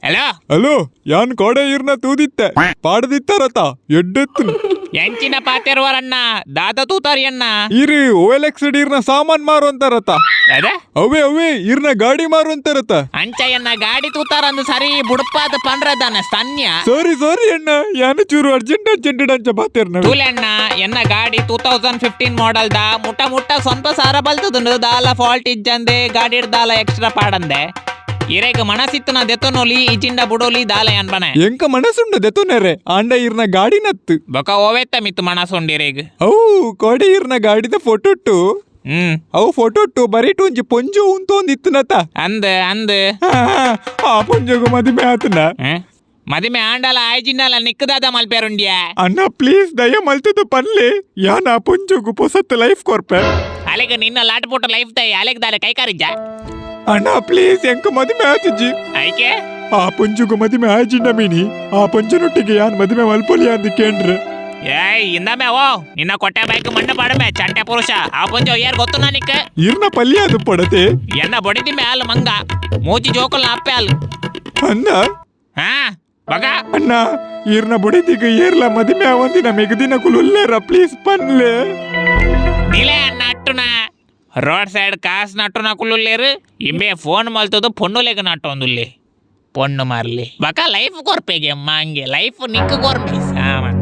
hello hello ಯಾನ್ ಕೋಡೆ ಇರ್ನ ತೂದಿತ್ತೆ ಪಾಡದಿತ್ತಾರತ ಎಡ್ಡೆತ್ತು ಎಂಚಿನ ಪಾತೆರುವರಣ್ಣ ದಾದ ತೂತಾರಿ ಅಣ್ಣ ಇರಿ OLX ಇರ್ನ ಸಾಮಾನ್ ಮಾರು ಅಂತಾರತ ಅದ ಅವೇ ಇರ್ನ ಗಾಡಿ ಮಾರು ಅಂತಾರತ ಅಂಚಯ್ಯನ್ನ ಗಾಡಿ ತೂತಾರಂದು ಸರಿ ಬುಡಪಾದ ಪಂಡ್ರದಾನ ಸನ್ಯ ಸಾರಿ ಅಣ್ಣ ಯಾನು ಚೂರು ಅರ್ಜೆಂಟ್ ಅಂಚ ಬಾತೇರ್ನ ತೂಲೆಣ್ಣ ಎನ್ನ ಗಾಡಿ 2015 ಮಾಡೆಲ್ ದ ಮುಟ್ಟ ಸ್ವಲ್ಪ ಸಾರ ಬಲ್ತುದು ದಾಲ ಫಾಲ್ಟ್ ಇಜ್ಜಂದೆ ಗಾಡಿ ದಾಲ ಎಕ್ಸ್ಟ್ರಾ ಪಾಡಂದೆ ಇರೇಗ ಮನಸಿತ್ತು ನಾ ದೆತ್ತೋನೋಲಿ ಇಜಿಂಡ ಬುಡೋಲಿ ದಾಲ ಅನ್ಬನೆ ಎಂಕ ಮನಸ್ಸುಂಡ ದೆತುನೆರೆ ಆಂಡ ಇರ್ನ ಗಾಡಿ ನತ್ತು ಬೊಕ ಓವೆತ್ತ ಮಿತ್ತು ಮನಸ್ಸುಂಡಿರೇಗ ಅವು ಕೋಡೆ ಇರ್ನ ಗಾಡಿದ ಫೋಟೋಟ್ಟು ಅವು ಫೋಟೋಟ್ಟು ಬರೀಟು ಒಂಜಿ ಪೊಂಜು ಉಂತೊಂದಿತ್ತು ನತ ಅಂದ್ ಆ ಪೊಂಜಗು ಮದಿಮೆ ಆತನ ಮದಿಮೆ ಆಂಡಲ ಆಯ್ಜಿಂಡಲ ನಿಕ್ಕದಾದ ಮಲ್ಪೇರುಂಡ್ಯ ಅಣ್ಣ ಪ್ಲೀಸ್ ದಯ ಮಲ್ತದ ಪನ್ಲೆ ಯಾನ ಆ ಪೊಂಜಗು ಪೊಸತ್ ಲೈಫ್ ಕೊರ್ಪೆ ಅಲೆಗ ನಿನ್ನ ಲಾಟ್ ಪುಟ್ಟ ಲೈಫ್ ದೈ ಅಲೆಗ್ ದಾಲೆ ಕೈಕಾರಿಜ್ಜ ಅಣ್ಣ ಪ್ಲೀಸ್ ಎಂಕ ಮದಿಮೆ ಆತಿಜ್ಜಿ ಐಕೆ ಆ ಪೊಂಜುಗು ಮದಿಮೆ ಆಯ್ಜಿಂಡ ಮೀನಿ ಆ ಪೊಂಜನೊಟ್ಟಿಗೆ ಯಾನ್ ಮದಿಮೆ ಮಲ್ಪೊಲಿ ಅಂದ್ ಕೇಂದ್ರ ಏಯ್ ಇಂದಮೆ ಓ ನಿನ್ನ ಕೊಟ್ಟೆ ಬೈಕ್ ಮಣ್ಣ ಪಡಮೆ ಚಂಟೆ ಪುರುಷ ಆ ಪುಂಜ ಯಾರು ಗೊತ್ತು ನಾನಿಕ್ಕ ಇರ್ನ ಪಲ್ಯ ಅದು ಪಡತೆ ಎನ್ನ ಬಡಿದಿ ಮ್ಯಾಲ್ ಮಂಗ ಮೂಜಿ ಜೋಕಲ್ ಅಪ್ಪೆ ಅಲ್ ಅಣ್ಣ ಹಾ ಬಗ ಅಣ್ಣ ಇರ್ನ ಬುಡಿದಿಗ ಏರ್ಲ ಮದಿಮೆ ಅವಂದಿನ ಮೆಗದಿನ ಕುಲುಲ್ಲೇರ ಪ್ಲೀಸ್ ಪನ್ಲೆ ನಿಲೆ ಅಣ್ಣ ಅಟ್ಟುನ ರೋಡ್ ಸೈಡ್ ಕಾಸ್ ನಟ್ಟುನ ಕುಲ್ಲುಲ್ಲೇರು ಇಂಬೆ ಫೋನ್ ಮಲ್ತದು ಪೊಣ್ಣುಲೆಗ ನಟ್ಟೊಂದುಲ್ಲೆ ಪೊಣ್ಣು ಮಾರ್ಲಿ ಬಕ ಲೈಫ್ ಕೊರ್ಪೆಗೆ ಅಮ್ಮ ಹಂಗೆ ಲೈಫ್ ನಿಕ್ಕ ಕೊರ್ಮಿ ಸಾಮಾನ್